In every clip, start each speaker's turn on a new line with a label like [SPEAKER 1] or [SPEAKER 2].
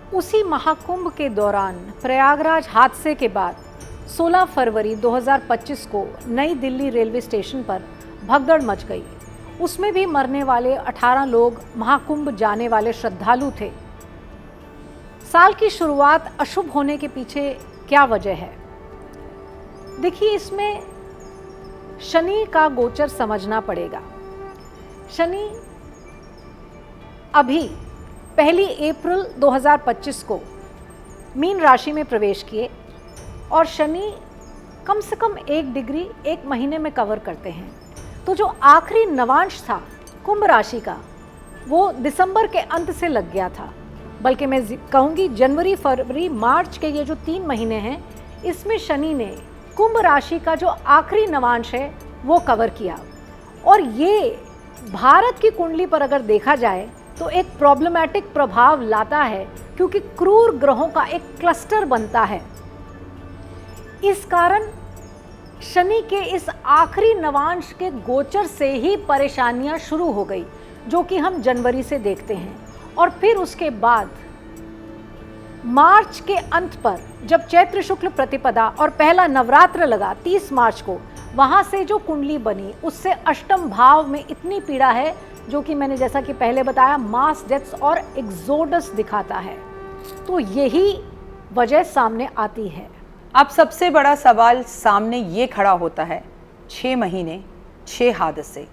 [SPEAKER 1] उसी महाकुंभ के दौरान प्रयागराज हादसे के बाद 16 फरवरी 2025 को नई दिल्ली रेलवे स्टेशन पर भगदड़ मच गई। उसमें भी मरने वाले 18 लोग महाकुंभ जाने वाले श्रद्धालु थे। साल की शुरुआत अशुभ होने के पीछे क्या वजह है? देखिए, इसमें शनि का गोचर समझना पड़ेगा। शनि अभी 1 अप्रैल 2025 को मीन राशि में प्रवेश किए और शनि कम से कम 1 डिग्री 1 महीने में कवर करते हैं। तो जो आखिरी नवांश था कुंभ राशि का, वो दिसंबर के अंत से लग गया था। बल्कि मैं कहूँगी जनवरी, फरवरी, मार्च के ये जो 3 महीने हैं, इसमें शनि ने कुंभ राशि का जो आखिरी नवांश है वो कवर किया। और ये भारत की कुंडली पर अगर देखा जाए तो एक प्रॉब्लमैटिक प्रभाव लाता है, क्योंकि क्रूर ग्रहों का एक क्लस्टर बनता है। इस कारण शनि के इस आखिरी नवांश के गोचर से ही परेशानियां शुरू हो गई, जो कि हम जनवरी से देखते हैं। और फिर उसके बाद मार्च के अंत पर जब चैत्र शुक्ल प्रतिपदा और पहला नवरात्र लगा 30 मार्च को, वहां से जो कुंडली बनी उससे अष्टम भाव में इतनी पीड़ा है, जो कि मैंने जैसा कि पहले बताया मास डेथ्स और एक्सोडस दिखाता है। तो यही वजह सामने आती है।
[SPEAKER 2] अब सबसे बड़ा सवाल सामने ये खड़ा होता है, 6 महीने 6 हादसे,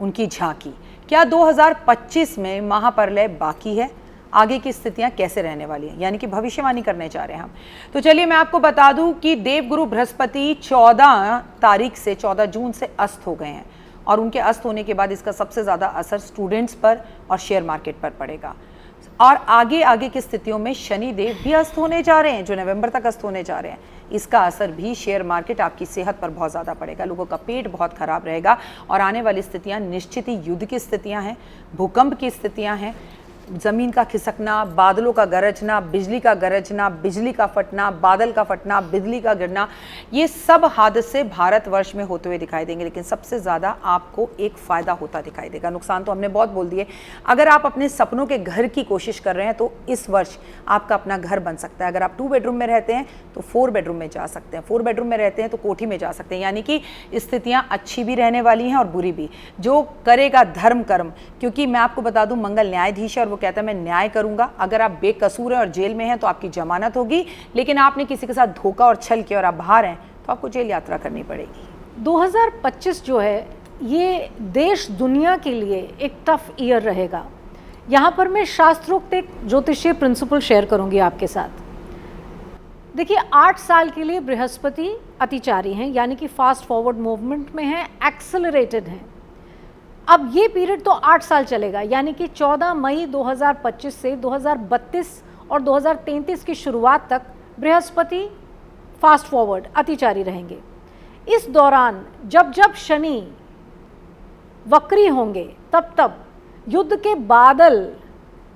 [SPEAKER 2] उनकी झांकी। क्या 2025 में महाप्रलय बाकी है? आगे की स्थितियां कैसे रहने वाली हैं, यानी कि भविष्यवाणी करने जा रहे हैं हम। तो चलिए मैं आपको बता दूं कि देवगुरु बृहस्पति 14 तारीख से 14 जून से अस्त हो गए हैं, और उनके अस्त होने के बाद इसका सबसे ज़्यादा असर स्टूडेंट्स पर और शेयर मार्केट पर पड़ेगा। और आगे की स्थितियों में शनि देव भी अस्त होने जा रहे हैं, जो नवंबर तक अस्त होने जा रहे हैं। इसका असर भी शेयर मार्केट, आपकी सेहत पर बहुत ज़्यादा पड़ेगा। लोगों का पेट बहुत खराब रहेगा और आने वाली स्थितियां निश्चित ही युद्ध की स्थितियां हैं, भूकंप की स्थितियां हैं, ज़मीन का खिसकना, बादलों का गरजना, बिजली का गरजना, बिजली का फटना, बादल का फटना, बिजली का गिरना, ये सब हादसे भारतवर्ष में होते हुए दिखाई देंगे। लेकिन सबसे ज़्यादा आपको एक फ़ायदा होता दिखाई देगा। नुकसान तो हमने बहुत बोल दिए। अगर आप अपने सपनों के घर की कोशिश कर रहे हैं तो इस वर्ष आपका अपना घर बन सकता है। अगर आप 2 बेडरूम में रहते हैं तो 4 बेडरूम में जा सकते हैं, 4 बेडरूम में रहते हैं तो कोठी में जा सकते हैं। यानी कि स्थितियाँ अच्छी भी रहने वाली हैं और बुरी भी। जो करेगा धर्म कर्म, क्योंकि मैं आपको बता दूँ मंगल न्यायाधीश है और वो कहता है मैं न्याय करूंगा। अगर आप बेकसूर हैं और जेल में हैं तो आपकी जमानत होगी, लेकिन आपने किसी के साथ धोखा और छल किया और आप बाहर हैं तो आपको जेल यात्रा करनी पड़ेगी।
[SPEAKER 1] 2025 जो है ये देश दुनिया के लिए एक टफ ईयर रहेगा। यहाँ पर मैं शास्त्रोक्त एक ज्योतिषीय प्रिंसिपल शेयर करूंगी आपके साथ। देखिए, 8 साल के लिए बृहस्पति अतिचारी हैं, यानी कि फास्ट फॉरवर्ड मूवमेंट में हैं, एक्सेलरेटेड हैं। अब ये पीरियड तो 8 साल चलेगा, यानी कि 14 मई 2025 से 2032 और 2033 की शुरुआत तक बृहस्पति फास्ट फॉरवर्ड अतिचारी रहेंगे। इस दौरान जब जब शनि वक्री होंगे तब युद्ध के बादल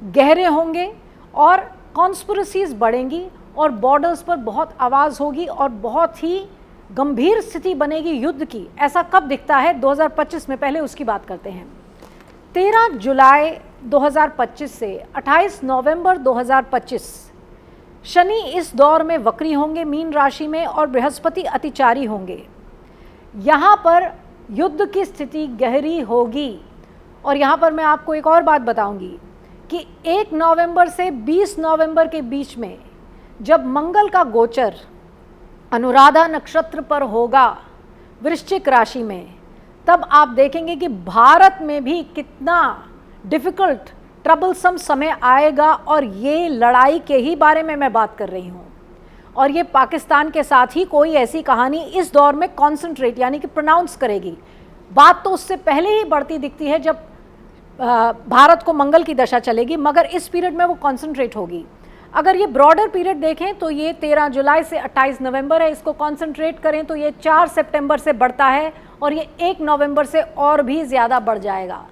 [SPEAKER 1] गहरे होंगे और कॉन्स्पिरेसीज बढ़ेंगी और बॉर्डर्स पर बहुत आवाज़ होगी और बहुत ही गंभीर स्थिति बनेगी युद्ध की। ऐसा कब दिखता है 2025 में? पहले उसकी बात करते हैं। 13 जुलाई 2025 से 28 नवंबर 2025 शनि इस दौर में वक्री होंगे मीन राशि में और बृहस्पति अतिचारी होंगे। यहाँ पर युद्ध की स्थिति गहरी होगी। और यहाँ पर मैं आपको एक और बात बताऊंगी कि 1 नवंबर से 20 नवंबर के बीच में जब मंगल का गोचर अनुराधा नक्षत्र पर होगा वृश्चिक राशि में, तब आप देखेंगे कि भारत में भी कितना डिफ़िकल्ट ट्रबलसम समय आएगा। और ये लड़ाई के ही बारे में मैं बात कर रही हूँ। और ये पाकिस्तान के साथ ही कोई ऐसी कहानी इस दौर में कॉन्सेंट्रेट यानी कि प्रोनाउंस करेगी। बात तो उससे पहले ही बढ़ती दिखती है जब भारत को मंगल की दशा चलेगी, मगर इस पीरियड में वो कॉन्सेंट्रेट होगी। अगर ये ब्रॉडर पीरियड देखें तो ये 13 जुलाई से 28 नवंबर है। इसको कॉन्सेंट्रेट करें तो ये 4 सितंबर से बढ़ता है और ये 1 नवंबर से और भी ज़्यादा बढ़ जाएगा।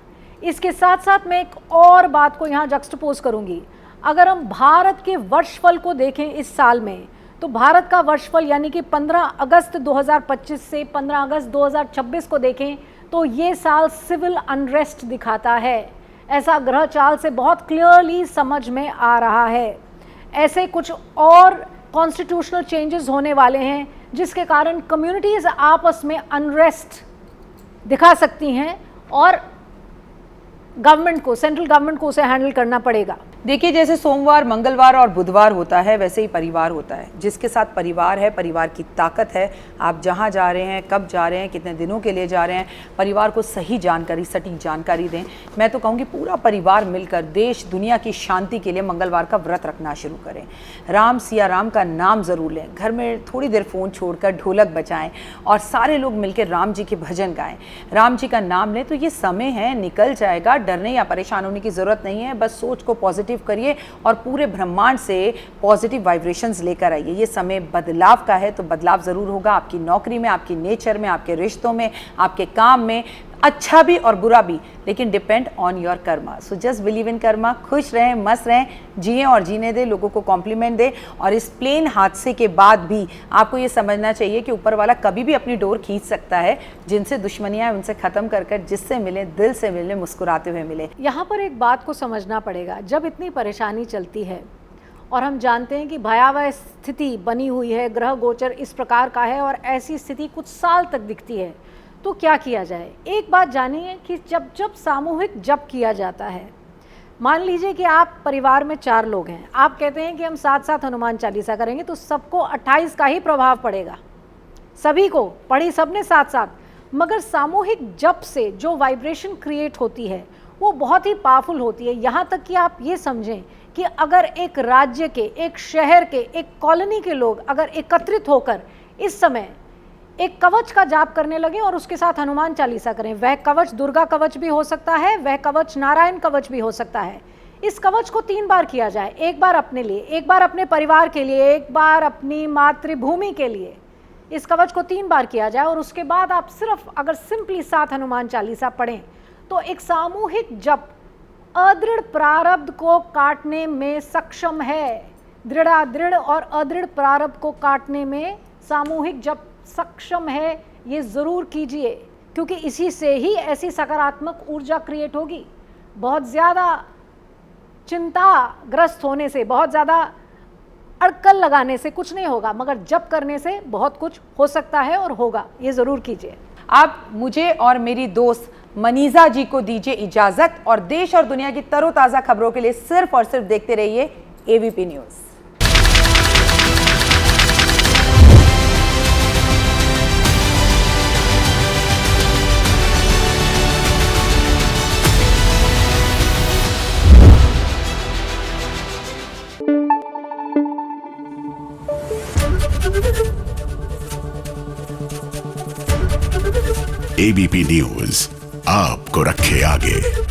[SPEAKER 1] इसके साथ साथ मैं एक और बात को यहाँ जक्सटपोज करूँगी। अगर हम भारत के वर्षफल को देखें इस साल में, तो भारत का वर्षफल यानी कि 15 अगस्त 2025 से 15 अगस्त 2026 को देखें तो ये साल सिविल अनरेस्ट दिखाता है। ऐसा ग्रह चाल से बहुत क्लियरली समझ में आ रहा है। ऐसे कुछ और कॉन्स्टिट्यूशनल चेंजेस होने वाले हैं जिसके कारण कम्युनिटीज़ आपस में अनरेस्ट दिखा सकती हैं और गवर्नमेंट को, सेंट्रल गवर्नमेंट को उसे हैंडल करना पड़ेगा।
[SPEAKER 2] देखिए, जैसे सोमवार, मंगलवार और बुधवार होता है, वैसे ही परिवार होता है। जिसके साथ परिवार है, परिवार की ताकत है। आप जहाँ जा रहे हैं, कब जा रहे हैं, कितने दिनों के लिए जा रहे हैं, परिवार को सही जानकारी, सटीक जानकारी दें। मैं तो कहूँगी पूरा परिवार मिलकर देश दुनिया की शांति के लिए मंगलवार का व्रत रखना शुरू करें। राम सिया राम का नाम ज़रूर लें। घर में थोड़ी देर फ़ोन छोड़कर ढोलक बजाएं और सारे लोग मिलकर राम जी के भजन गाएं। राम जी का नाम लें तो ये समय है, निकल जाएगा। डरने या परेशान होने की ज़रूरत नहीं है। बस सोच को पॉजिटिव करिए और पूरे ब्रह्मांड से पॉजिटिव वाइब्रेशंस लेकर आइए। ये समय बदलाव का है, तो बदलाव ज़रूर होगा आपकी नौकरी में, आपकी नेचर में, आपके रिश्तों में, आपके काम में, अच्छा भी और बुरा भी, लेकिन depend on your Karma. So just believe in Karma. खुश रहें, मस्त रहें, जिएं और जीने दें, लोगों को कॉम्प्लीमेंट दें। और इस प्लेन हादसे के बाद भी आपको ये समझना चाहिए कि ऊपर वाला कभी भी अपनी डोर खींच सकता है। जिनसे दुश्मनियां उनसे ख़त्म कर कर जिससे मिले, दिल से मिले, मुस्कुराते हुए मिले।
[SPEAKER 1] यहाँ पर एक बात को समझना पड़ेगा, जब इतनी परेशानी चलती है और हम जानते हैं कि भयावह स्थिति बनी हुई है, ग्रह गोचर इस प्रकार का है और ऐसी स्थिति कुछ साल तक दिखती है, तो क्या किया जाए। एक बात जानिए कि जब जब सामूहिक जप किया जाता है, मान लीजिए कि आप परिवार में 4 लोग हैं, आप कहते हैं कि हम साथ साथ हनुमान चालीसा करेंगे, तो सबको 28 का ही प्रभाव पड़ेगा, सभी को पढ़ी सबने साथ साथ। मगर सामूहिक जप से जो वाइब्रेशन क्रिएट होती है वो बहुत ही पावरफुल होती है। यहाँ तक कि आप ये समझें कि अगर एक राज्य के, एक शहर के, एक कॉलोनी के लोग अगर एकत्रित होकर इस समय एक कवच का जाप करने लगे और उसके साथ हनुमान चालीसा करें, वह कवच दुर्गा कवच भी हो सकता है, वह कवच नारायण कवच भी हो सकता है। इस कवच को 3 बार किया जाए, एक बार अपने लिए, एक बार अपने परिवार के लिए, एक बार अपनी मातृभूमि के लिए। इस कवच को 3 बार किया जाए और उसके बाद आप सिर्फ अगर सिंपली साथ हनुमान चालीसा पढ़ें तो एक सामूहिक जप अदृढ़ प्रारब्ध को काटने में सक्षम है। दृढ़ और अदृढ़ प्रारब्ध को काटने में सामूहिक जप सक्षम है। ये ज़रूर कीजिए, क्योंकि इसी से ही ऐसी सकारात्मक ऊर्जा क्रिएट होगी। बहुत ज़्यादा चिंताग्रस्त होने से, बहुत ज़्यादा अड़कल लगाने से कुछ नहीं होगा, मगर जप करने से बहुत कुछ हो सकता है और होगा। ये ज़रूर कीजिए।
[SPEAKER 2] आप मुझे और मेरी दोस्त मनीषा जी को दीजिए इजाज़त और देश और दुनिया की तरोताज़ा खबरों के लिए सिर्फ और सिर्फ देखते रहिए AVP न्यूज़।
[SPEAKER 3] AVP न्यूज़ आपको रखे आगे।